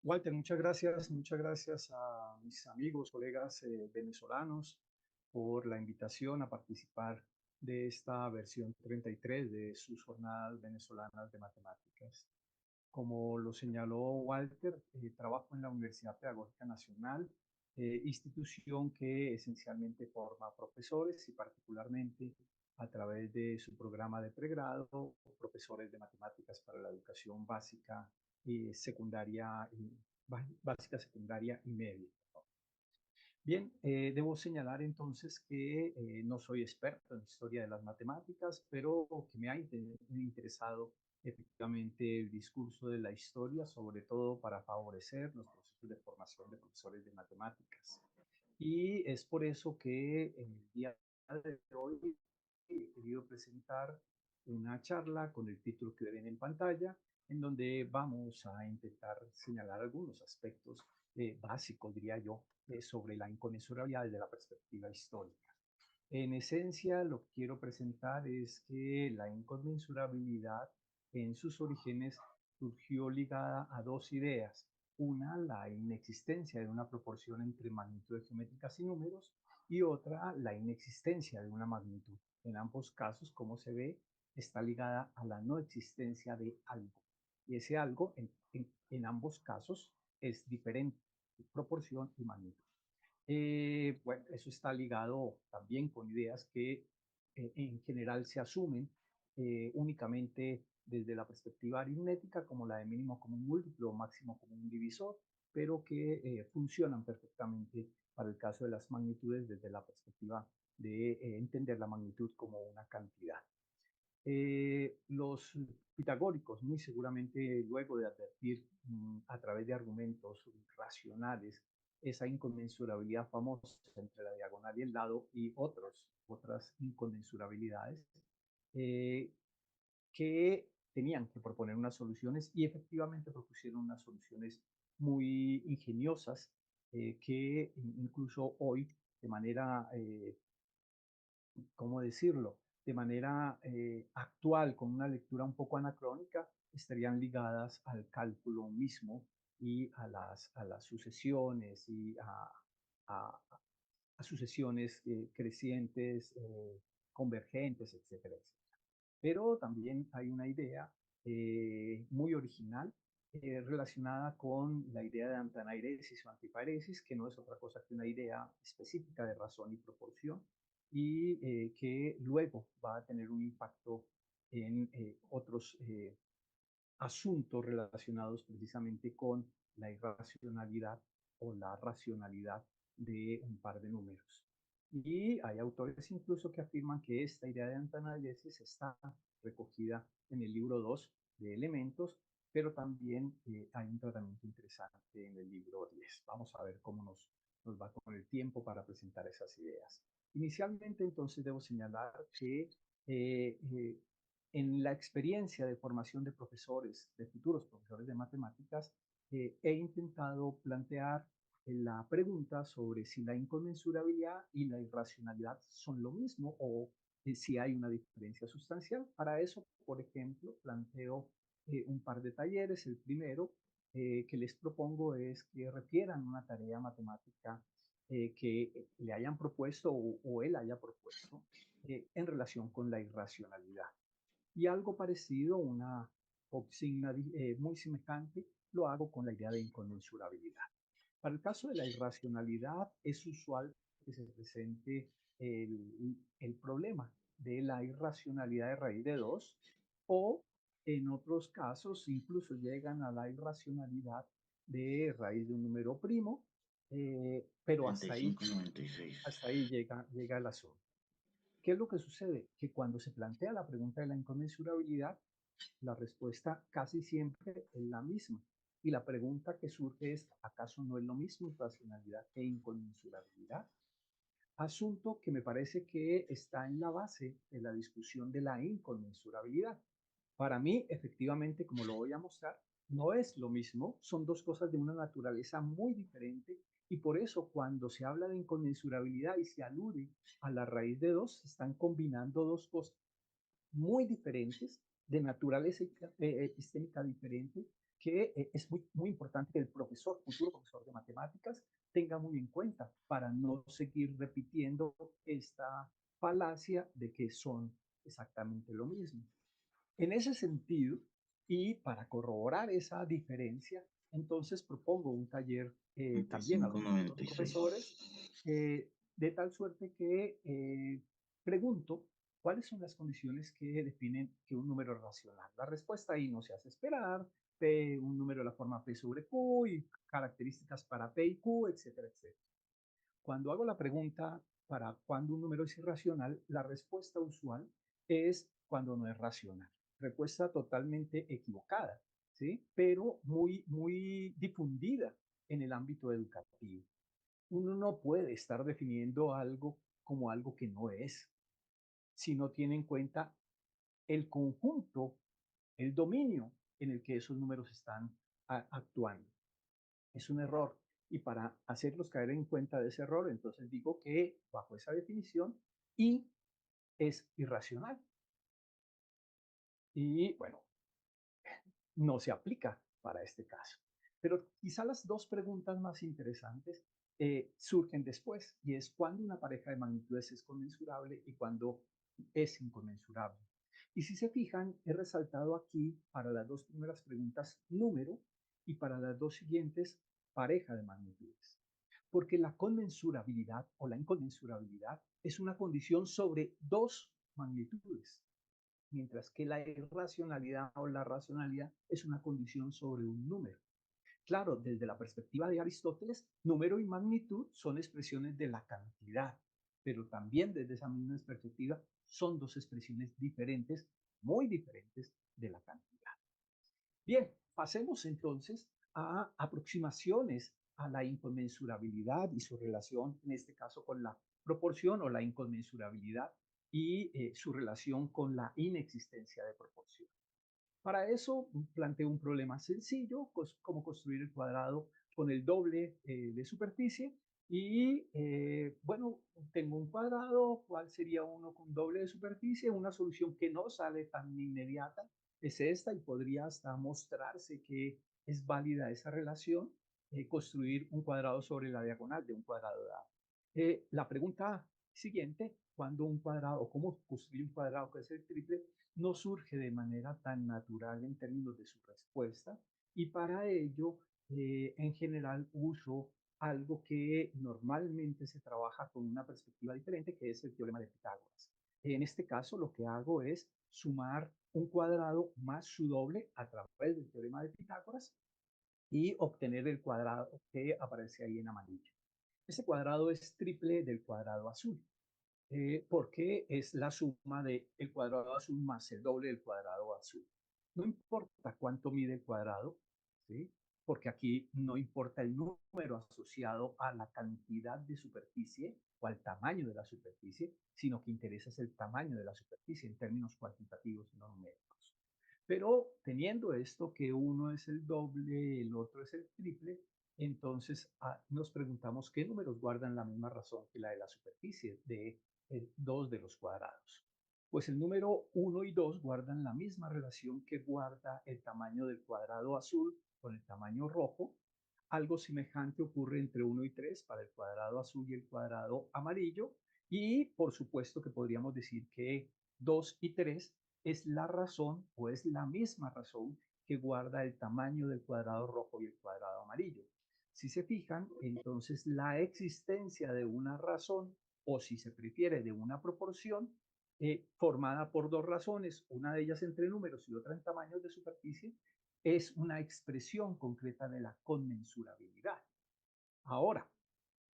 Walter, muchas gracias a mis amigos, colegas venezolanos por la invitación a participar de esta versión 33 de sus jornadas venezolanas de matemáticas. Como lo señaló Walter, trabajo en la Universidad Pedagógica Nacional, institución que esencialmente forma profesores y particularmente a través de su programa de pregrado, profesores de matemáticas para la educación básica y secundaria, básica, secundaria y media. Bien, debo señalar entonces que no soy experto en historia de las matemáticas, pero que me ha interesado efectivamente el discurso de la historia, sobre todo para favorecer los procesos de formación de profesores de matemáticas. Y es por eso que en el día de hoy he querido presentar una charla con el título que ven en pantalla, en donde vamos a intentar señalar algunos aspectos básicos, diría yo, sobre la inconmensurabilidad desde la perspectiva histórica. En esencia, lo que quiero presentar es que la inconmensurabilidad en sus orígenes surgió ligada a dos ideas. Una, la inexistencia de una proporción entre magnitudes geométricas y números, y otra, la inexistencia de una magnitud. En ambos casos, como se ve, está ligada a la no existencia de algo. Y ese algo, en ambos casos, es diferente, proporción y magnitud. Bueno, eso está ligado también con ideas que en general se asumen únicamente desde la perspectiva aritmética, como la de mínimo común múltiplo o máximo común divisor, pero que funcionan perfectamente para el caso de las magnitudes desde la perspectiva de entender la magnitud como una cantidad. Los pitagóricos, muy seguramente luego de advertir a través de argumentos racionales esa inconmensurabilidad famosa entre la diagonal y el lado y otras inconmensurabilidades, eh, que tenían que proponer unas soluciones y efectivamente propusieron unas soluciones muy ingeniosas que incluso hoy de manera ¿cómo decirlo? De manera actual, con una lectura un poco anacrónica, estarían ligadas al cálculo mismo y a las sucesiones y a, a sucesiones crecientes, convergentes, etcétera, etcétera. Pero también hay una idea muy original relacionada con la idea de antanairesis o antiparesis, que no es otra cosa que una idea específica de razón y proporción, y que luego va a tener un impacto en otros asuntos relacionados precisamente con la irracionalidad o la racionalidad de un par de números. Y hay autores incluso que afirman que esta idea de antanairesis está recogida en el libro 2 de Elementos, pero también hay un tratamiento interesante en el libro 10. Vamos a ver cómo nos va con el tiempo para presentar esas ideas. Inicialmente, entonces, debo señalar que en la experiencia de formación de profesores, de futuros profesores de matemáticas, he intentado plantear la pregunta sobre si la inconmensurabilidad y la irracionalidad son lo mismo o si hay una diferencia sustancial. Para eso, por ejemplo, planteo un par de talleres. El primero que les propongo es que refieran una tarea matemática que le hayan propuesto o él haya propuesto en relación con la irracionalidad. Y algo parecido, una consigna muy semejante, lo hago con la idea de inconmensurabilidad. Para el caso de la irracionalidad, es usual que se presente el problema de la irracionalidad de raíz de 2 o en otros casos incluso llegan a la irracionalidad de raíz de un número primo, pero hasta ahí llega el asunto. ¿Qué es lo que sucede? Que cuando se plantea la pregunta de la inconmensurabilidad, la respuesta casi siempre es la misma. Y la pregunta que surge es, ¿acaso no es lo mismo racionalidad e inconmensurabilidad? Asunto que me parece que está en la base de la discusión de la inconmensurabilidad. Para mí, efectivamente, como lo voy a mostrar, no es lo mismo, son dos cosas de una naturaleza muy diferente y por eso cuando se habla de inconmensurabilidad y se alude a la raíz de 2, se están combinando dos cosas muy diferentes, de naturaleza epistémica diferente, que es muy importante que el profesor, futuro profesor de matemáticas, tenga muy en cuenta para no seguir repitiendo esta falacia de que son exactamente lo mismo. En ese sentido, y para corroborar esa diferencia, entonces propongo un taller también a los futuros 9596. profesores, de tal suerte que pregunto cuáles son las condiciones que definen que un número es racional. La respuesta ahí no se hace esperar, P, un número de la forma P sobre Q y características para P y Q, etcétera, etcétera. Cuando hago la pregunta para cuándo un número es irracional, la respuesta usual es cuando no es racional. Respuesta totalmente equivocada, ¿sí? Pero muy difundida en el ámbito educativo. Uno no puede estar definiendo algo como algo que no es, si no tiene en cuenta el conjunto, el dominio en el que esos números están actuando. Es un error. Y para hacerlos caer en cuenta de ese error, entonces digo que bajo esa definición, y es irracional. Y bueno, no se aplica para este caso. Pero quizá las dos preguntas más interesantes surgen después, y es cuándo una pareja de magnitudes es conmensurable y cuándo es inconmensurable. Y si se fijan, he resaltado aquí para las dos primeras preguntas número y para las dos siguientes pareja de magnitudes. Porque la conmensurabilidad o la inconmensurabilidad es una condición sobre dos magnitudes, mientras que la irracionalidad o la racionalidad es una condición sobre un número. Claro, desde la perspectiva de Aristóteles, número y magnitud son expresiones de la cantidad, pero también desde esa misma perspectiva son dos expresiones diferentes, muy diferentes de la cantidad. Bien, pasemos entonces a aproximaciones a la inconmensurabilidad y su relación, en este caso, con la proporción o la inconmensurabilidad y su relación con la inexistencia de proporción. Para eso planteo un problema sencillo, como construir el cuadrado con el doble de superficie. Y bueno, tengo un cuadrado, ¿cuál sería uno con doble de superficie? Una solución que no sale tan inmediata es esta y podría hasta mostrarse que es válida esa relación, construir un cuadrado sobre la diagonal de un cuadrado dado. La pregunta siguiente, ¿cuándo un cuadrado o cómo construir un cuadrado que es el triple? No surge de manera tan natural en términos de su respuesta, y para ello en general uso algo que normalmente se trabaja con una perspectiva diferente, que es el teorema de Pitágoras. En este caso lo que hago es sumar un cuadrado más su doble a través del teorema de Pitágoras y obtener el cuadrado que aparece ahí en amarillo. Ese cuadrado es triple del cuadrado azul, porque es la suma del cuadrado azul más el doble del cuadrado azul. No importa cuánto mide el cuadrado, ¿sí? Porque aquí no importa el número asociado a la cantidad de superficie o al tamaño de la superficie, sino que interesa es el tamaño de la superficie en términos cuantitativos y no numéricos. Pero teniendo esto, que uno es el doble, el otro es el triple, entonces nos preguntamos qué números guardan la misma razón que la de la superficie de dos de los cuadrados. Pues el número 1 y 2 guardan la misma relación que guarda el tamaño del cuadrado azul con el tamaño rojo. Algo semejante ocurre entre 1 y 3 para el cuadrado azul y el cuadrado amarillo. Y por supuesto que podríamos decir que 2 y 3 es la razón o es la misma razón que guarda el tamaño del cuadrado rojo y el cuadrado amarillo. Si se fijan, entonces la existencia de una razón, o si se prefiere, de una proporción, formada por dos razones, una de ellas entre números y otra en tamaños de superficie, es una expresión concreta de la conmensurabilidad. Ahora,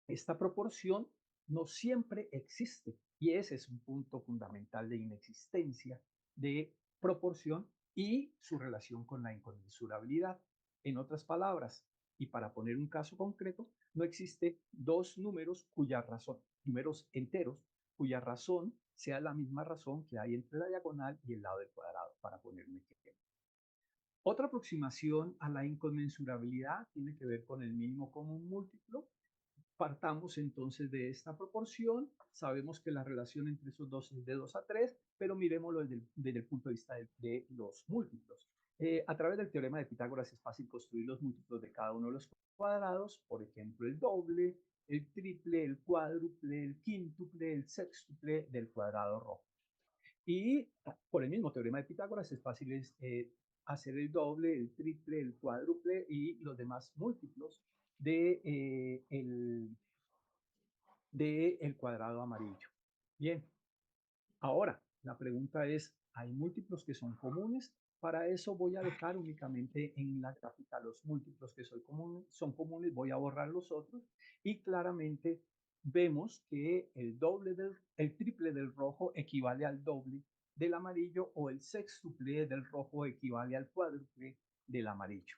esta proporción no siempre existe, y ese es un punto fundamental de inexistencia de proporción y su relación con la inconmensurabilidad. En otras palabras, y para poner un caso concreto, no existe dos números cuya razón, números enteros, cuya razón sea la misma razón que hay entre la diagonal y el lado del cuadrado, para poner un ejemplo. Otra aproximación a la inconmensurabilidad tiene que ver con el mínimo común múltiplo. Partamos entonces de esta proporción. Sabemos que la relación entre esos dos es de 2 a 3, pero miremoslo desde el punto de vista de los múltiplos. A través del teorema de Pitágoras es fácil construir los múltiplos de cada uno de los cuadrados, por ejemplo, el doble, el triple, el cuádruple, el quíntuple, el sextuple del cuadrado rojo. Y por el mismo teorema de Pitágoras es fácil hacer el doble, el triple, el cuádruple y los demás múltiplos de el cuadrado amarillo. Bien, ahora la pregunta es, ¿hay múltiplos que son comunes? Para eso voy a dejar únicamente en la gráfica los múltiplos que son comunes, voy a borrar los otros y claramente vemos que el triple del rojo equivale al doble del amarillo o el sextuple del rojo equivale al cuádruple del amarillo.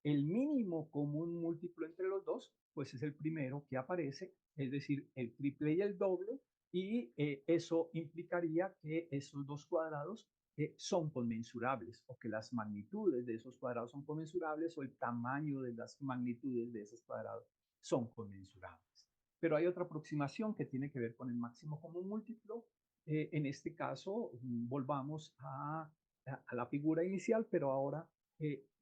El mínimo común múltiplo entre los dos, pues es el primero que aparece, es decir, el triple y el doble, y eso implicaría que esos dos cuadrados son conmensurables, o que las magnitudes de esos cuadrados son conmensurables, o el tamaño de las magnitudes de esos cuadrados son conmensurables. Pero hay otra aproximación que tiene que ver con el máximo común múltiplo. En este caso, volvamos a la figura inicial, pero ahora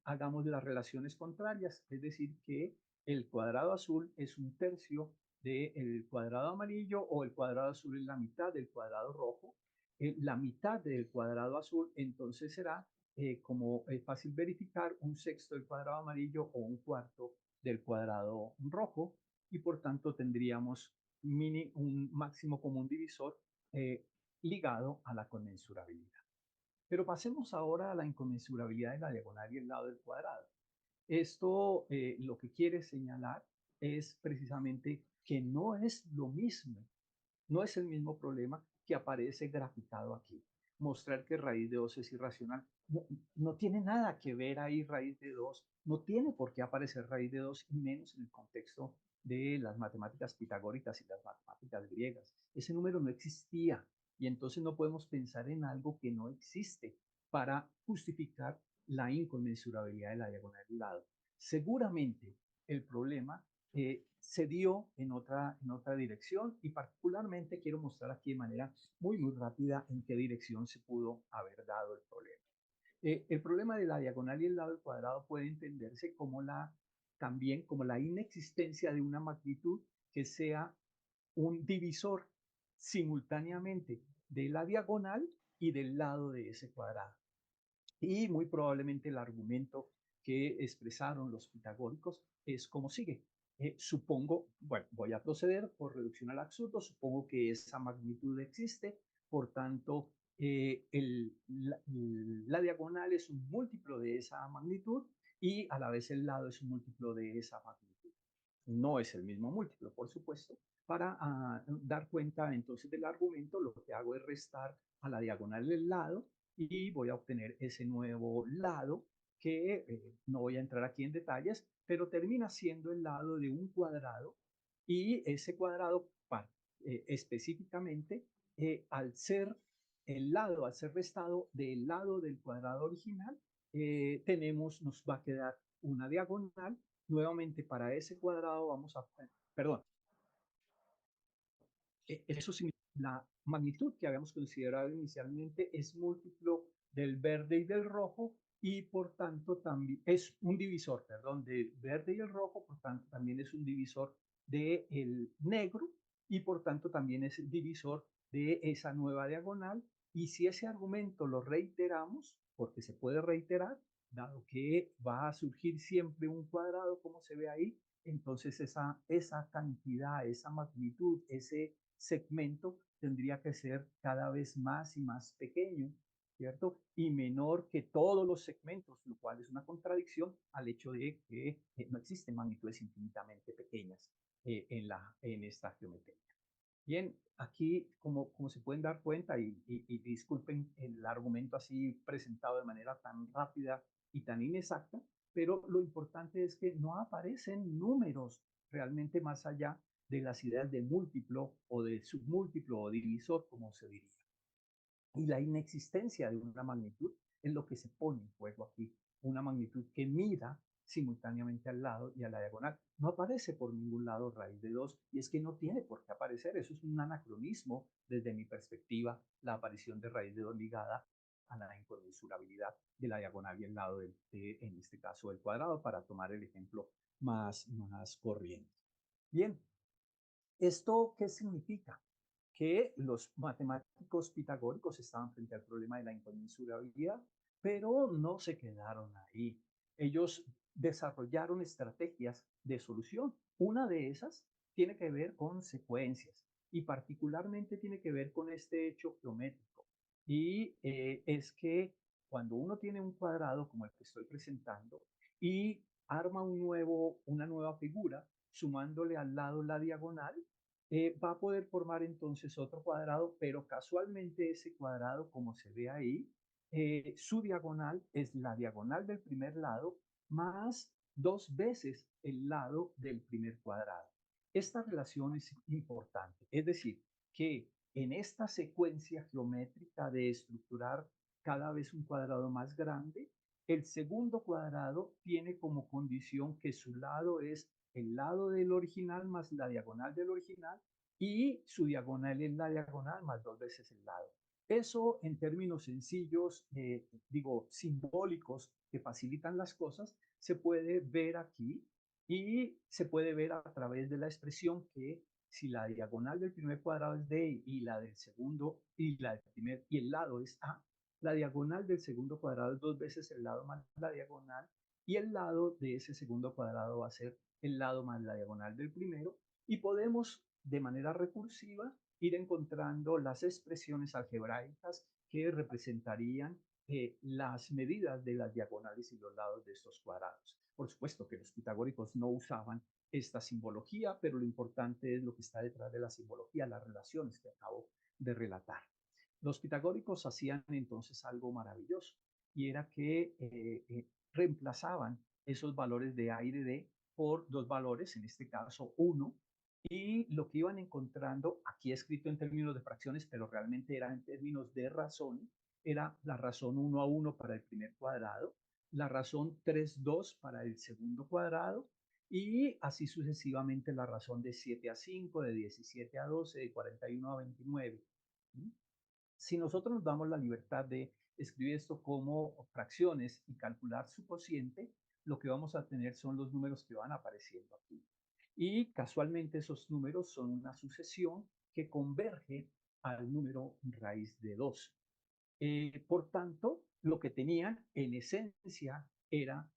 hagamos las relaciones contrarias, es decir, que el cuadrado azul es un tercio del cuadrado amarillo o el cuadrado azul es la mitad del cuadrado rojo. La mitad del cuadrado azul entonces será, como es fácil verificar, un sexto del cuadrado amarillo o un cuarto del cuadrado rojo y por tanto tendríamos un máximo común divisor eh, ligado a la conmensurabilidad. Pero pasemos ahora a la inconmensurabilidad de la diagonal y el lado del cuadrado. Esto lo que quiere señalar es precisamente que no es lo mismo, no es el mismo problema que aparece graficado aquí. Mostrar que raíz de 2 es irracional. No, no tiene nada que ver ahí raíz de 2, no tiene por qué aparecer raíz de 2 y menos en el contexto de las matemáticas pitagóricas y las matemáticas griegas. Ese número no existía y entonces no podemos pensar en algo que no existe para justificar la inconmensurabilidad de la diagonal del lado. Seguramente el problema se dio en otra dirección y particularmente quiero mostrar aquí de manera muy rápida en qué dirección se pudo haber dado el problema. El problema de la diagonal y el lado del cuadrado puede entenderse como también como la inexistencia de una magnitud que sea un divisor simultáneamente de la diagonal y del lado de ese cuadrado. Y muy probablemente el argumento que expresaron los pitagóricos es como sigue. Supongo, bueno, voy a proceder por reducción al absurdo, supongo que esa magnitud existe, por tanto, la diagonal es un múltiplo de esa magnitud y a la vez el lado es un múltiplo de esa magnitud. No es el mismo múltiplo, por supuesto. Para dar cuenta entonces del argumento, lo que hago es restar a la diagonal del lado y voy a obtener ese nuevo lado que no voy a entrar aquí en detalles, pero termina siendo el lado de un cuadrado y ese cuadrado específicamente al ser al ser restado del lado del cuadrado original, nos va a quedar una diagonal. Nuevamente para ese cuadrado vamos a, perdón, eso significa la magnitud que habíamos considerado inicialmente es múltiplo del verde y del rojo y por tanto también es un divisor, perdón, del verde y el rojo, por tanto también es un divisor del negro y por tanto también es el divisor de esa nueva diagonal. Y si ese argumento lo reiteramos, porque se puede reiterar, dado que va a surgir siempre un cuadrado, como se ve ahí, entonces esa cantidad, esa magnitud, ese segmento tendría que ser cada vez más y más pequeño, ¿cierto? Y menor que todos los segmentos, lo cual es una contradicción al hecho de que no existen magnitudes infinitamente pequeñas en esta geometría. Bien, aquí como se pueden dar cuenta y disculpen el argumento así presentado de manera tan rápida y tan inexacta, pero lo importante es que no aparecen números realmente más allá de las ideas de múltiplo o de submúltiplo o divisor, como se diría. Y la inexistencia de una magnitud es lo que se pone en juego aquí, una magnitud que mida simultáneamente al lado y a la diagonal. No aparece por ningún lado raíz de 2 y es que no tiene por qué aparecer. Eso es un anacronismo desde mi perspectiva, la aparición de raíz de 2 ligada a la inconmensurabilidad de la diagonal y el lado, en este caso, del cuadrado, para tomar el ejemplo más corriente. Bien, ¿esto qué significa? Que los matemáticos pitagóricos estaban frente al problema de la inconmensurabilidad, pero no se quedaron ahí. Ellos desarrollaron estrategias de solución. Una de esas tiene que ver con secuencias y particularmente tiene que ver con este hecho geométrico. Y es que cuando uno tiene un cuadrado como el que estoy presentando y arma una nueva figura, sumándole al lado la diagonal, va a poder formar entonces otro cuadrado, pero casualmente ese cuadrado, como se ve ahí, su diagonal es la diagonal del primer lado más dos veces el lado del primer cuadrado. Esta relación es importante, es decir, que en esta secuencia geométrica de estructurar cada vez un cuadrado más grande, el segundo cuadrado tiene como condición que su lado es el lado del original más la diagonal del original y su diagonal es la diagonal más dos veces el lado. Eso en términos sencillos, digo, simbólicos que facilitan las cosas, se puede ver aquí y se puede ver a través de la expresión que si la diagonal del primer cuadrado es D y la del segundo y la del primer y el lado es A, la diagonal del segundo cuadrado es dos veces el lado más la diagonal y el lado de ese segundo cuadrado va a ser el lado más la diagonal del primero y podemos de manera recursiva ir encontrando las expresiones algebraicas que representarían las medidas de las diagonales y los lados de estos cuadrados. Por supuesto que los pitagóricos no usaban esta simbología, pero lo importante es lo que está detrás de la simbología, las relaciones que acabo de relatar. Los pitagóricos hacían entonces algo maravilloso y era que reemplazaban esos valores de A y de D por dos valores, en este caso 1, y lo que iban encontrando, aquí escrito en términos de fracciones, pero realmente era en términos de razón, era la razón 1 a 1 para el primer cuadrado, la razón 3 2 para el segundo cuadrado, y así sucesivamente la razón de 7 a 5, de 17 a 12, de 41 a 29. Si nosotros nos damos la libertad de escribir esto como fracciones y calcular su cociente, lo que vamos a tener son los números que van apareciendo aquí. Y casualmente esos números son una sucesión que converge al número raíz de 2. Por tanto, lo que tenían en esencia era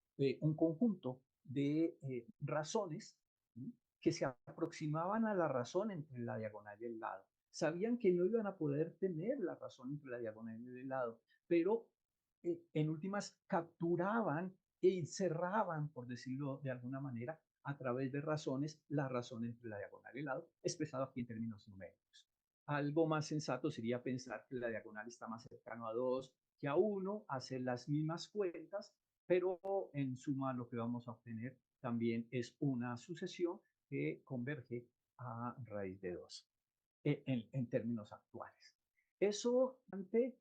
un conjunto de razones, ¿sí?, que se aproximaban a la razón entre la diagonal y el lado. Sabían que no iban a poder tener la razón entre la diagonal y el lado, pero en últimas capturaban e encerraban, por decirlo de alguna manera, a través de razones, la razón entre la diagonal y el lado, expresado aquí en términos numéricos. Algo más sensato sería pensar que la diagonal está más cercano a 2 que a 1, hacer las mismas cuentas, pero en suma lo que vamos a obtener también es una sucesión que converge a raíz de 2 en términos actuales. Eso ante,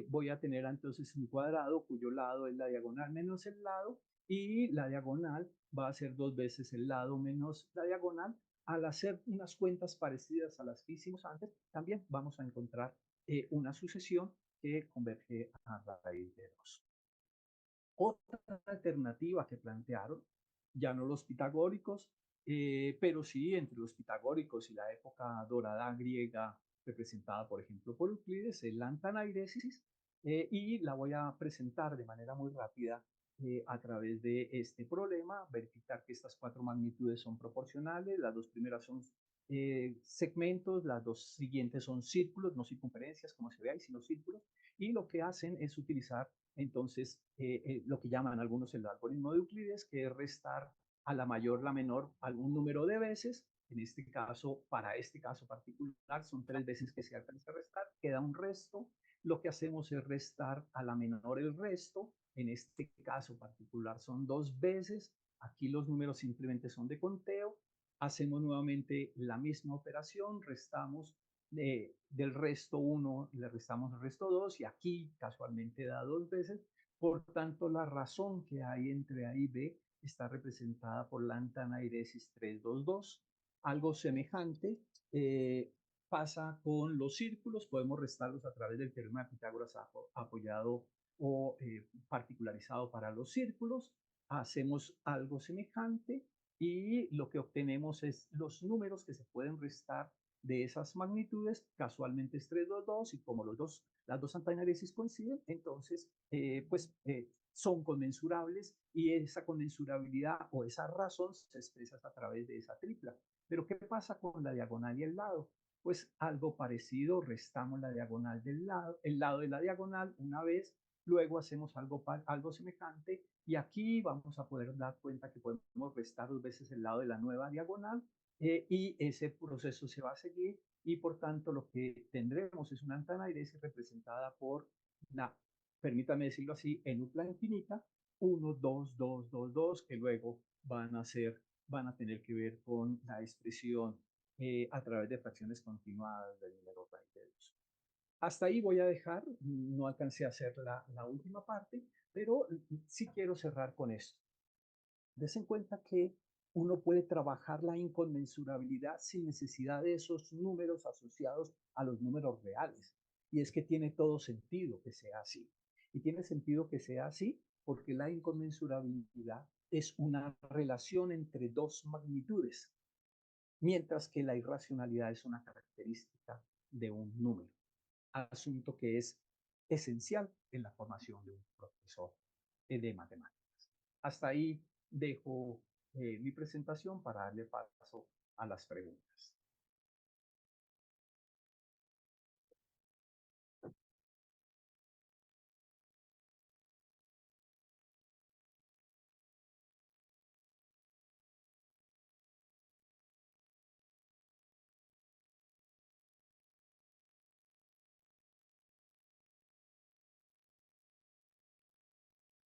voy a tener entonces un cuadrado cuyo lado es la diagonal menos el lado y la diagonal va a ser dos veces el lado menos la diagonal. Al hacer unas cuentas parecidas a las que hicimos antes, también vamos a encontrar una sucesión que converge a raíz de 2. Otra alternativa que plantearon, ya no los pitagóricos, pero sí entre los pitagóricos y la época dorada griega, representada por ejemplo por Euclides, es la antanairesis, y la voy a presentar de manera muy rápida a través de este problema, verificar que estas cuatro magnitudes son proporcionales, las dos primeras son segmentos, las dos siguientes son círculos, no circunferencias como se ve ahí, sino círculos, y lo que hacen es utilizar entonces lo que llaman algunos el algoritmo de Euclides, que es restar a la mayor, la menor, algún número de veces. En este caso, para este caso particular, son 3 veces que se alcanza a restar, queda un resto. Lo que hacemos es restar a la menor el resto. En este caso particular son 2 veces. Aquí los números simplemente son de conteo. Hacemos nuevamente la misma operación, restamos del resto 1 le restamos el resto 2 y aquí casualmente da 2 veces. Por tanto, la razón que hay entre A y B está representada por la antanairesis 322. Algo semejante pasa con los círculos, podemos restarlos a través del teorema de Pitágoras apoyado o particularizado para los círculos. Hacemos algo semejante y lo que obtenemos es los números que se pueden restar de esas magnitudes. Casualmente es 3, 2, 2, y como las dos antaneresis coinciden, entonces son conmensurables, y esa conmensurabilidad o esa razón se expresa a través de esa tripla. Pero ¿qué pasa con la diagonal y el lado? Pues algo parecido, restamos la diagonal del lado, el lado de la diagonal una vez, luego hacemos algo semejante, y aquí vamos a poder dar cuenta que podemos restar 2 veces el lado de la nueva diagonal, y ese proceso se va a seguir, y por tanto lo que tendremos es una antanairesis representada por una, permítame decirlo así, en upla infinita, 1, 2, 2, 2, 2, que luego van a tener que ver con la expresión a través de fracciones continuadas del número raíz de 2. Hasta ahí voy a dejar, no alcancé a hacer la última parte, pero sí quiero cerrar con esto. Des en cuenta que uno puede trabajar la inconmensurabilidad sin necesidad de esos números asociados a los números reales. Y es que tiene todo sentido que sea así. Y tiene sentido que sea así porque la inconmensurabilidad es una relación entre dos magnitudes, mientras que la irracionalidad es una característica de un número, asunto que es esencial en la formación de un profesor de matemáticas. Hasta ahí dejo mi presentación para darle paso a las preguntas.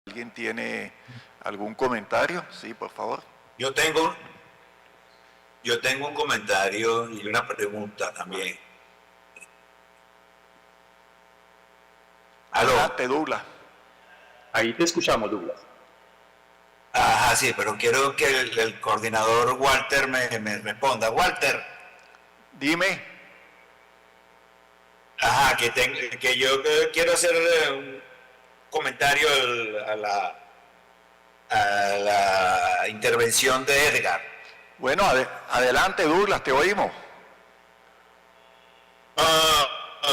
¿Alguien tiene algún comentario? Sí, por favor. Yo tengo un comentario y una pregunta también. Adelante, Douglas. Ahí te escuchamos, Douglas. Ajá, sí, pero quiero que el coordinador Walter me responda. Walter. Dime. Ajá, que yo quiero hacer un comentario a la intervención de Edgar. Bueno, adelante, Douglas, te oímos.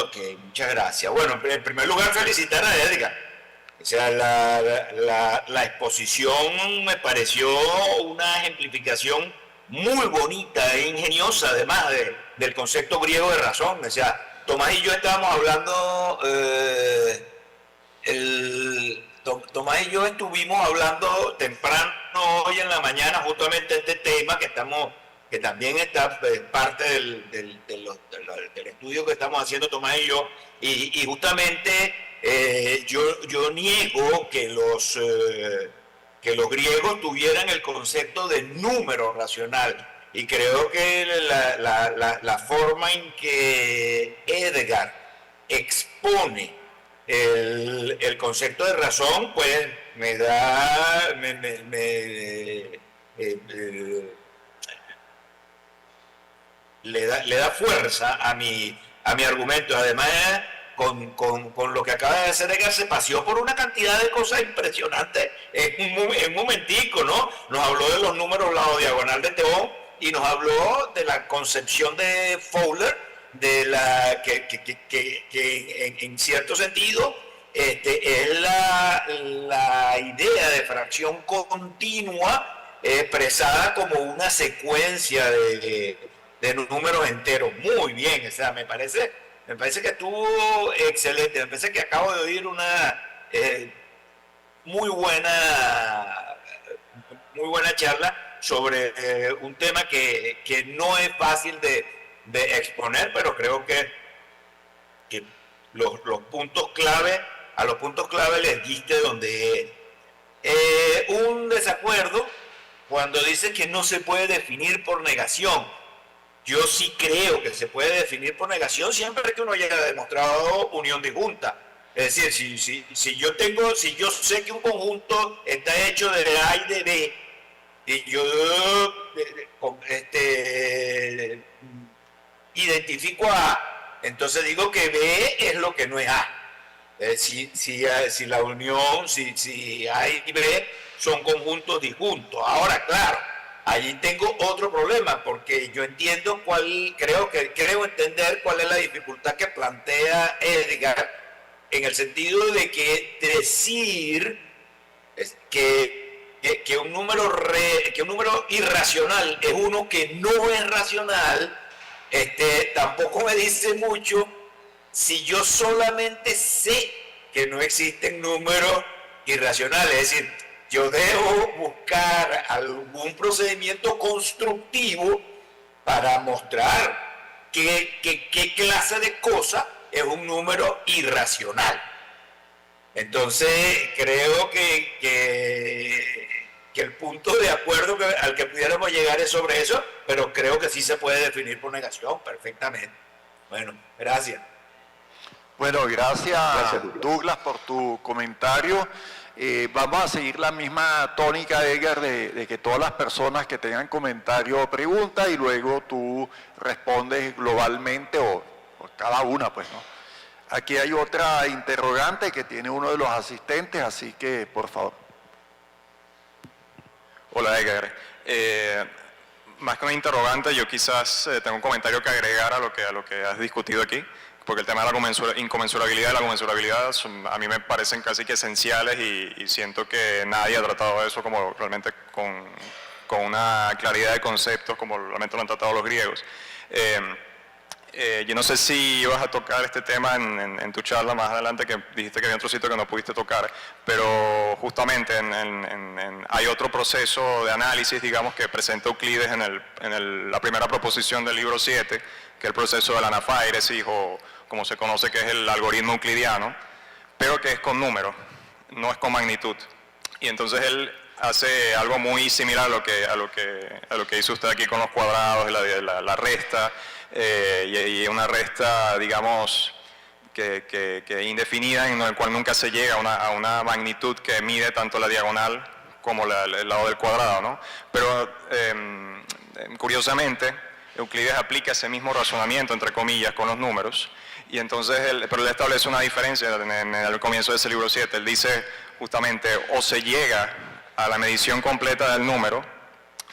Ok, muchas gracias. Bueno, en primer lugar, felicitar a Edgar. O sea, la exposición me pareció una ejemplificación muy bonita e ingeniosa, además del concepto griego de razón. O sea, Tomás y yo estábamos hablando, Tomás y yo estuvimos hablando temprano hoy en la mañana justamente este tema que también está parte del estudio que estamos haciendo Tomás y yo, y justamente yo niego que los griegos tuvieran el concepto de número racional, y creo que la forma en que Edgar expone el concepto de razón, pues me da le da fuerza a mi argumento. Además, con lo que acaba de hacer Edgar, se paseó por una cantidad de cosas impresionantes en un momentico, ¿no? Nos habló de los números lado diagonal de Theón, y nos habló de la concepción de Fowler, de la que en cierto sentido es la idea de fracción continua expresada como una secuencia de números enteros. Muy bien, o sea, me parece que estuvo excelente. Me parece que acabo de oír una muy buena charla sobre un tema que no es fácil de exponer, pero creo que los puntos clave, a los puntos clave les diste donde un desacuerdo cuando dice que no se puede definir por negación. Yo sí creo que se puede definir por negación siempre que uno haya demostrado unión disjunta. Es decir, si yo sé que un conjunto está hecho de A y de B, y identifico A, entonces digo que B es lo que no es A. Si la unión, si A y B son conjuntos disjuntos. Ahora, claro, allí tengo otro problema, porque yo entiendo creo entender cuál es la dificultad que plantea Edgar, en el sentido de que decir que un número irracional es uno que no es racional, tampoco me dice mucho si yo solamente sé que no existen números irracionales. Es decir, yo debo buscar algún procedimiento constructivo para mostrar qué clase de cosa es un número irracional. Entonces, creo que el punto de acuerdo al que pudiéramos llegar es sobre eso, pero creo que sí se puede definir por negación perfectamente. Bueno, gracias. Bueno, gracias Douglas por tu comentario. Vamos a seguir la misma tónica, Edgar, de que todas las personas que tengan comentario o pregunta y luego tú respondes globalmente o cada una, pues, ¿no? Aquí hay otra interrogante que tiene uno de los asistentes, así que, por favor. Hola, Edgar. Más que una interrogante, yo quizás tengo un comentario que agregar a lo que has discutido aquí, porque el tema de la inconmensurabilidad y la comensurabilidad a mí me parecen casi que esenciales y siento que nadie ha tratado de eso como realmente con una claridad de conceptos como realmente lo han tratado los griegos. Yo no sé si ibas a tocar este tema en tu charla más adelante, que dijiste que había otro sitio que no pudiste tocar, pero justamente hay otro proceso de análisis, digamos, que presenta Euclides en la primera proposición del libro 7, que es el proceso de la anafáiresis, o como se conoce, que es el algoritmo euclidiano, pero que es con números, no es con magnitud. Y entonces él hace algo muy similar a lo que hizo usted aquí con los cuadrados, la resta, y una resta, digamos, que indefinida, en el cual nunca se llega a una magnitud que mide tanto la diagonal como el lado del cuadrado, ¿no? Pero curiosamente, Euclides aplica ese mismo razonamiento, entre comillas, con los números, y entonces pero él establece una diferencia en el comienzo de ese libro 7. Él dice justamente, o se llega a la medición completa del número,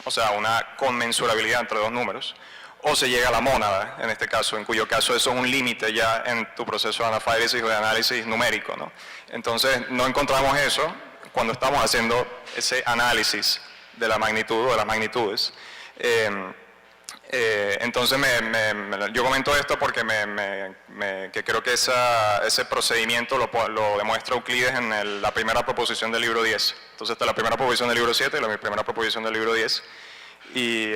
o sea, una conmensurabilidad entre dos números, o se llega a la mónada, en este caso, en cuyo caso eso es un límite ya en tu proceso de anafáiresis o de análisis numérico, ¿no? Entonces, no encontramos eso cuando estamos haciendo ese análisis de la magnitud o de las magnitudes. Entonces, yo comento esto porque que creo que ese procedimiento lo demuestra Euclides en la primera proposición del libro 10. Entonces, está la primera proposición del libro 7 y la primera proposición del libro 10. Y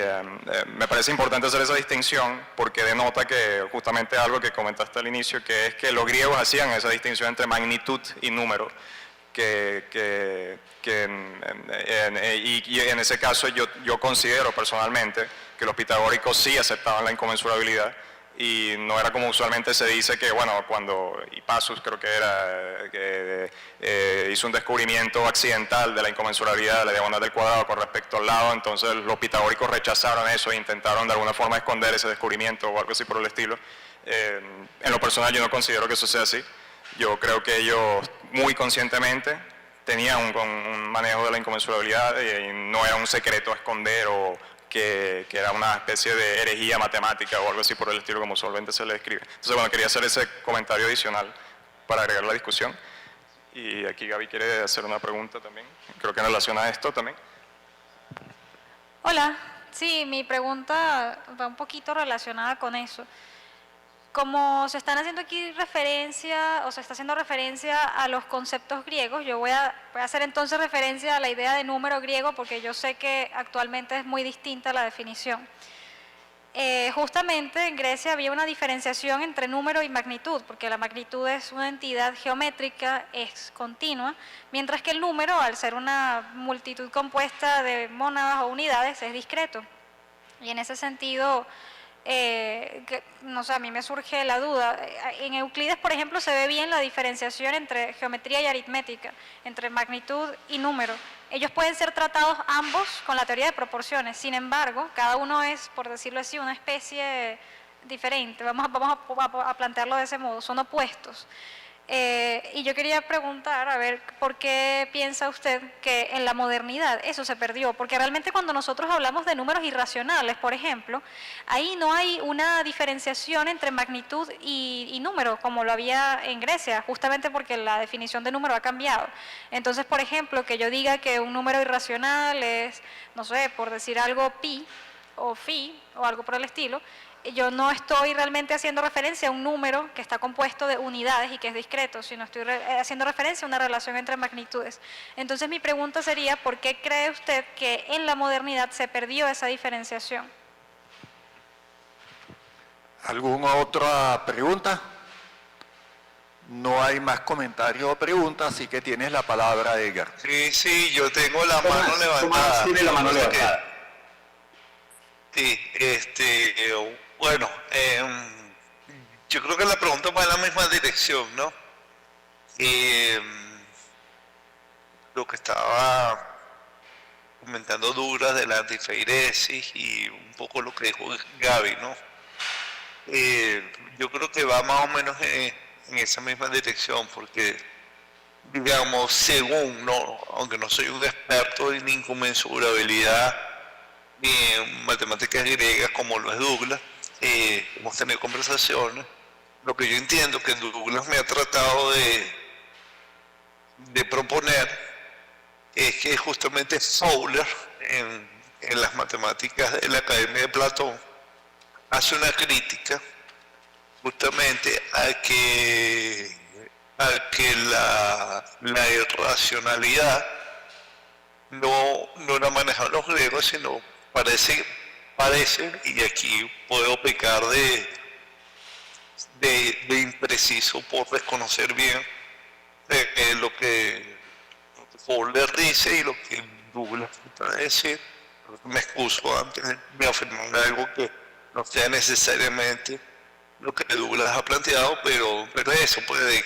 me parece importante hacer esa distinción porque denota que justamente algo que comentaste al inicio, que es que los griegos hacían esa distinción entre magnitud y número, y en ese caso yo considero personalmente que los pitagóricos sí aceptaban la inconmensurabilidad, y no era como usualmente se dice que, bueno, cuando Hippasus creo que era, que hizo un descubrimiento accidental de la inconmensurabilidad de la diagonal del cuadrado con respecto al lado, entonces los pitagóricos rechazaron eso e intentaron de alguna forma esconder ese descubrimiento o algo así por el estilo. En lo personal yo no considero que eso sea así. Yo creo que ellos muy conscientemente tenían un manejo de la inconmensurabilidad y no era un secreto a esconder o que era una especie de herejía matemática o algo así por el estilo como usualmente se le describe. Entonces, bueno, quería hacer ese comentario adicional para agregar la discusión. Y aquí Gaby quiere hacer una pregunta también, creo que en relación a esto también. Hola, sí, mi pregunta va un poquito relacionada con eso. Como se están haciendo aquí referencia, o se está haciendo referencia a los conceptos griegos, yo voy a hacer entonces referencia a la idea de número griego, porque yo sé que actualmente es muy distinta la definición. Justamente en Grecia había una diferenciación entre número y magnitud, porque la magnitud es una entidad geométrica, es continua, mientras que el número, al ser una multitud compuesta de mónadas o unidades, es discreto. Y en ese sentido, no sé, a mí me surge la duda. En Euclides, por ejemplo, se ve bien la diferenciación entre geometría y aritmética, entre magnitud y número. Ellos pueden ser tratados ambos con la teoría de proporciones, sin embargo, cada uno es, por decirlo así, una especie diferente, vamos a plantearlo de ese modo, son opuestos. Y yo quería preguntar, a ver, ¿por qué piensa usted que en la modernidad eso se perdió? Porque realmente cuando nosotros hablamos de números irracionales, por ejemplo, ahí no hay una diferenciación entre magnitud y número, como lo había en Grecia, justamente porque la definición de número ha cambiado. Entonces, por ejemplo, que yo diga que un número irracional es, no sé, por decir algo, pi o phi o algo por el estilo, yo no estoy realmente haciendo referencia a un número que está compuesto de unidades y que es discreto, sino estoy haciendo referencia a una relación entre magnitudes. Entonces mi pregunta sería, ¿por qué cree usted que en la modernidad se perdió esa diferenciación? ¿Alguna otra pregunta? No hay más comentarios o preguntas, así que tienes la palabra, Edgar. Sí, yo tengo la mano levantada. Tomás tiene la mano levantada. Sí, bueno, yo creo que la pregunta va en la misma dirección, ¿no? Lo que estaba comentando Douglas de la antifeiresis y un poco lo que dijo Gaby, ¿no? Yo creo que va más o menos en esa misma dirección, porque, digamos, según, no, aunque no soy un experto en inconmensurabilidad ni en matemáticas griegas como lo es Douglas, hemos tenido conversaciones. Lo que yo entiendo que Douglas me ha tratado de proponer es que justamente Fowler en las matemáticas de la Academia de Platón hace una crítica justamente a que la irracionalidad no la manejan los griegos, sino parece, y aquí puedo pecar de impreciso por desconocer bien lo que Fowler dice y lo que Douglas trata de decir. Me excuso antes de afirmar algo que no sea necesariamente lo que Douglas ha planteado, pero eso puede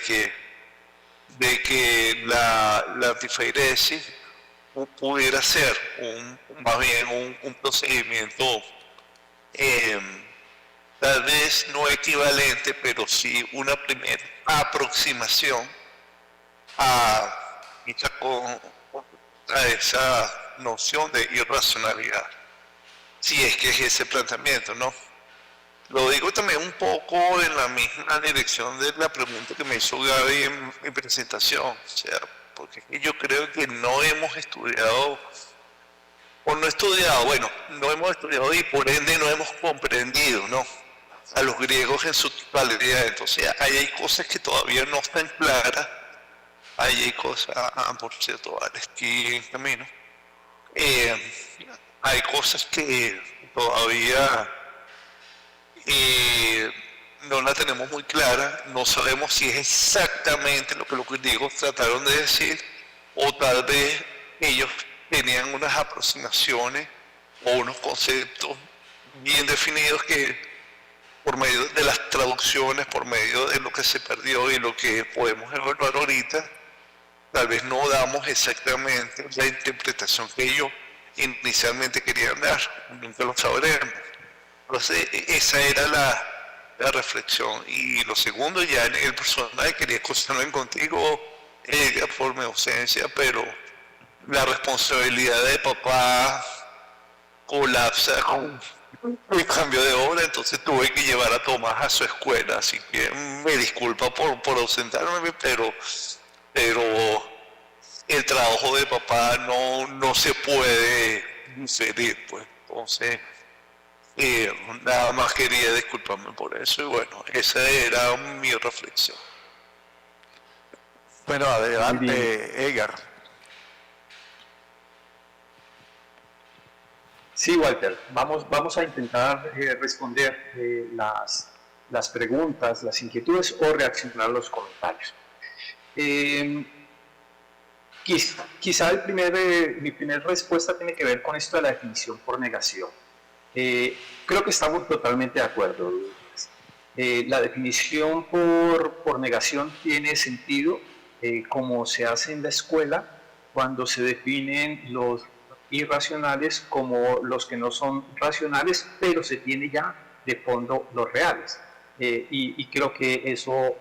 de que la antifeiresis pudiera ser más bien un procedimiento tal vez no equivalente, pero sí una primera aproximación a esa noción de irracionalidad, si es que es ese planteamiento, ¿no? Lo digo también un poco en la misma dirección de la pregunta que me hizo Gaby en mi presentación, o sea, porque yo creo que no hemos estudiado, o no estudiado, bueno, no hemos estudiado y por ende no hemos comprendido, ¿no?, a los griegos en su totalidad. Entonces ahí hay cosas que todavía no están claras, ahí hay cosas, por cierto, aquí en camino, hay cosas que todavía no la tenemos muy clara, no sabemos si es exactamente lo que los griegos trataron de decir, o tal vez ellos tenían unas aproximaciones o unos conceptos bien definidos que por medio de las traducciones, por medio de lo que se perdió y lo que podemos evaluar ahorita, tal vez no damos exactamente la interpretación que ellos inicialmente querían dar, nunca lo sabremos. Entonces esa era la reflexión. Y lo segundo, ya en el personaje, quería cuestionar contigo, por mi ausencia, pero la responsabilidad de papá colapsa con el cambio de obra, entonces tuve que llevar a Tomás a su escuela, así que me disculpa por ausentarme, pero el trabajo de papá no se puede diferir, pues. Entonces nada más quería disculparme por eso, y bueno, esa era mi reflexión. Bueno, adelante, Edgar. Sí, Walter, vamos a intentar responder las preguntas, las inquietudes o reaccionar a los comentarios. Quizá mi primera respuesta tiene que ver con esto de la definición por negación. Creo que estamos totalmente de acuerdo. La definición por negación tiene sentido como se hace en la escuela cuando se definen los irracionales como los que no son racionales, pero se tiene ya de fondo los reales. Y creo que eso,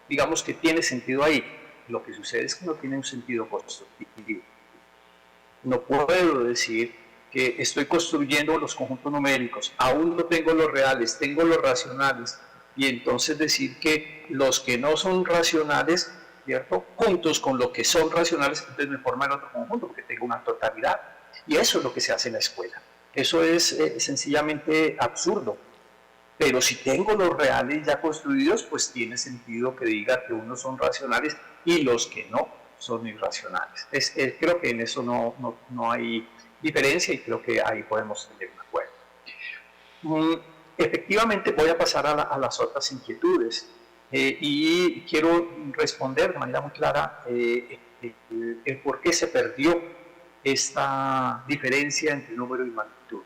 digamos que tiene sentido ahí. Lo que sucede es que no tiene un sentido constructivo. No puedo decir que estoy construyendo los conjuntos numéricos, aún no tengo los reales, tengo los racionales, y entonces decir que los que no son racionales, ¿cierto?, juntos con lo que son racionales, entonces me forman otro conjunto, porque tengo una totalidad. Y eso es lo que se hace en la escuela. Eso es sencillamente absurdo. Pero si tengo los reales ya construidos, pues tiene sentido que diga que unos son racionales y los que no son irracionales. Creo que en eso no hay diferencia, y creo que ahí podemos tener un acuerdo. Efectivamente, voy a pasar a las otras inquietudes, y quiero responder de manera muy clara el por qué se perdió esta diferencia entre número y magnitud.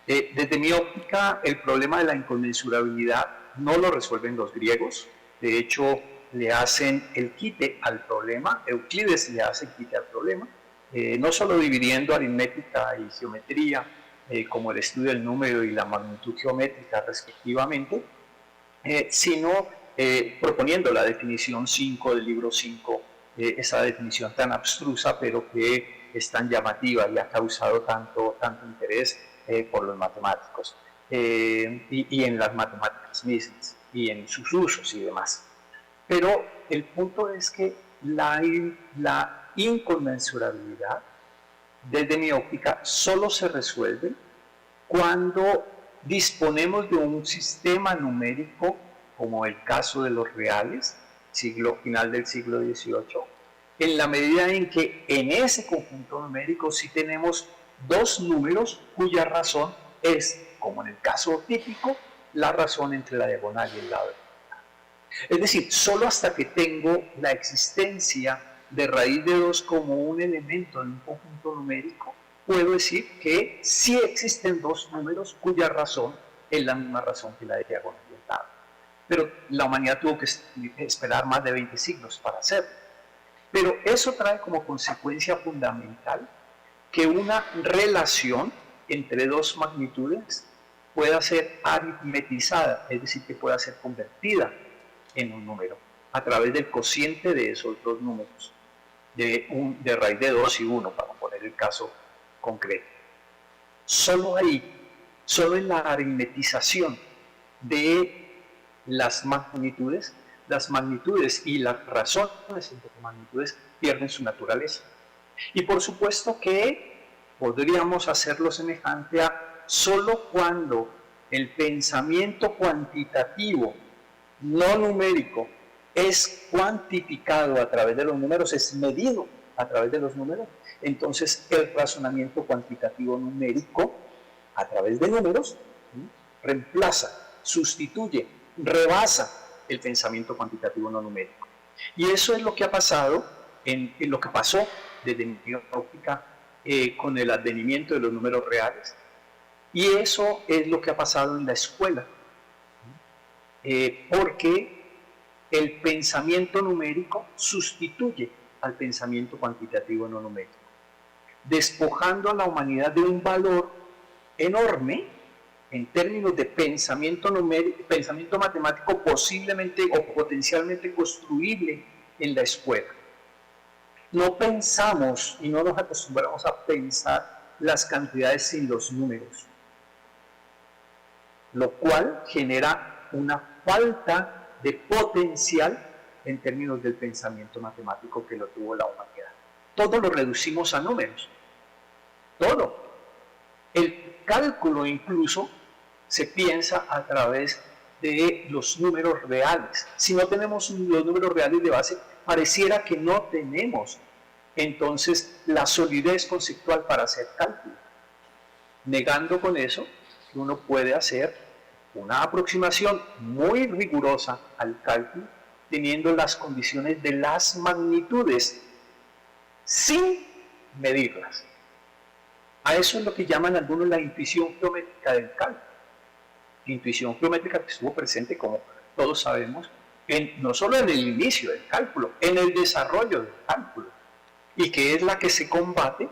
Desde mi óptica, el problema de la inconmensurabilidad no lo resuelven los griegos. De hecho, le hacen el quite al problema. Euclides le hace el quite al problema, no solo dividiendo aritmética y geometría, como el estudio del número y la magnitud geométrica respectivamente, sino proponiendo la definición 5 del libro 5, esa definición tan abstrusa pero que es tan llamativa y ha causado tanto interés por los matemáticos, y en las matemáticas mismas y en sus usos y demás. Pero el punto es que la inconmensurabilidad, desde mi óptica, solo se resuelve cuando disponemos de un sistema numérico, como el caso de los reales, final del siglo XVIII, en la medida en que en ese conjunto numérico sí tenemos dos números cuya razón es, como en el caso típico, la razón entre la diagonal y el lado. Es decir, solo hasta que tengo la existencia de raíz de 2 como un elemento en un conjunto numérico, puedo decir que sí existen dos números cuya razón es la misma razón que la diagonal y el lado. Pero la humanidad tuvo que esperar más de 20 siglos para hacerlo. Pero eso trae como consecuencia fundamental que una relación entre dos magnitudes pueda ser aritmetizada, es decir, que pueda ser convertida en un número a través del cociente de esos dos números, de raíz de 2 y 1, para poner el caso concreto. Solo ahí, solo en la aritmetización de las magnitudes y las razones entre magnitudes pierden su naturaleza. Y por supuesto que podríamos hacerlo semejante a solo cuando el pensamiento cuantitativo no numérico es cuantificado a través de los números, es medido a través de los números, entonces el razonamiento cuantitativo numérico a través de números reemplaza, sustituye, rebasa el pensamiento cuantitativo no numérico. Y eso es lo que ha pasado, en lo que pasó desde mi óptica con el advenimiento de los números reales. Y eso es lo que ha pasado en la escuela, porque el pensamiento numérico sustituye al pensamiento cuantitativo no numérico, despojando a la humanidad de un valor enorme en términos de pensamiento numérico, pensamiento matemático posiblemente o potencialmente construible en la escuela. No pensamos y no nos acostumbramos a pensar las cantidades sin los números, lo cual genera una falta de potencial en términos del pensamiento matemático que lo tuvo la humanidad. Todo lo reducimos a números, todo. El cálculo incluso se piensa a través de los números reales. Si no tenemos los números reales de base, pareciera que no tenemos entonces la solidez conceptual para hacer cálculo, negando con eso que uno puede hacer una aproximación muy rigurosa al cálculo teniendo las condiciones de las magnitudes sin medirlas. A eso es lo que llaman algunos la intuición geométrica del cálculo. La intuición geométrica que estuvo presente, como todos sabemos, no solo en el inicio del cálculo, en el desarrollo del cálculo, y que es la que se combate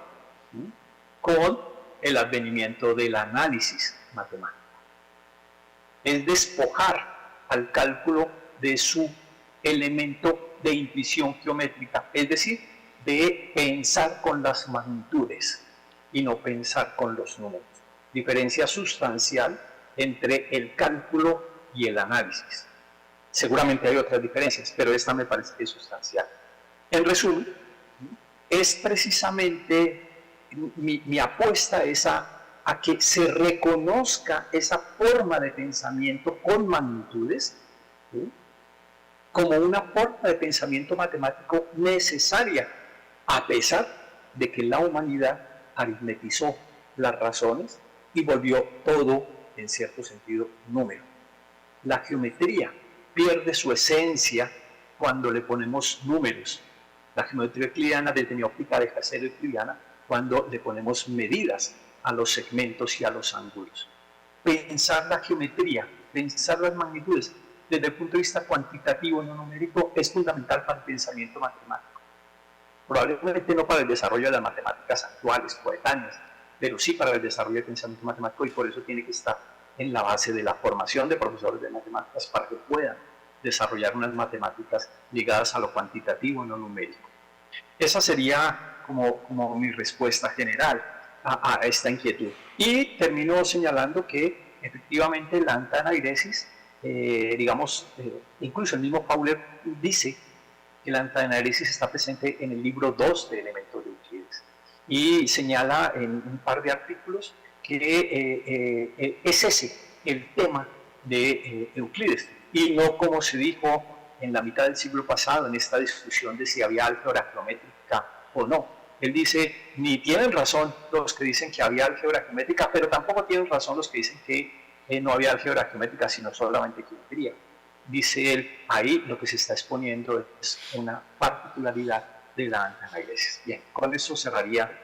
con el advenimiento del análisis matemático. es despojar al cálculo de su elemento de intuición geométrica, es decir, de pensar con las magnitudes y no pensar con los números. Diferencia sustancial entre el cálculo y el análisis. Seguramente hay otras diferencias, pero esta me parece que es sustancial. En resumen, es precisamente mi apuesta es a que se reconozca esa forma de pensamiento con magnitudes, ¿sí?, como una forma de pensamiento matemático necesaria, a pesar de que la humanidad aritmetizó las razones y volvió todo, en cierto sentido, número. La geometría pierde su esencia cuando le ponemos números. La geometría euclidiana, desde mi óptica, deja de ser euclidiana cuando le ponemos medidas a los segmentos y a los ángulos. Pensar la geometría, pensar las magnitudes, desde el punto de vista cuantitativo, no numérico, es fundamental para el pensamiento matemático. Probablemente no para el desarrollo de las matemáticas actuales, coetáneas, pero sí para el desarrollo del pensamiento matemático, y por eso tiene que estar en la base de la formación de profesores de matemáticas para que puedan desarrollar unas matemáticas ligadas a lo cuantitativo, no numérico. Esa sería como mi respuesta general a esta inquietud. Y termino señalando que efectivamente la antanairesis, incluso el mismo Fowler dice que la antanairesis está presente en el libro 2 de Elementos de Euclides, y señala en un par de artículos que es ese el tema de Euclides, y no como se dijo en la mitad del siglo pasado en esta discusión de si había álgebra geométrica o no. Él dice, ni tienen razón los que dicen que había álgebra geométrica, pero tampoco tienen razón los que dicen que no había álgebra geométrica, sino solamente geometría. Dice él, ahí lo que se está exponiendo es una particularidad de la antanairesis. Bien, con eso cerraría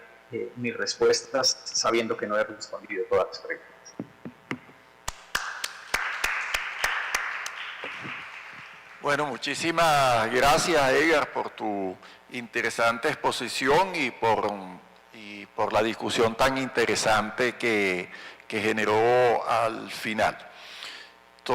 mis respuestas, sabiendo que no he respondido todas las preguntas. Bueno, muchísimas gracias, Edgar, por tu interesante exposición y por la discusión tan interesante que generó al final.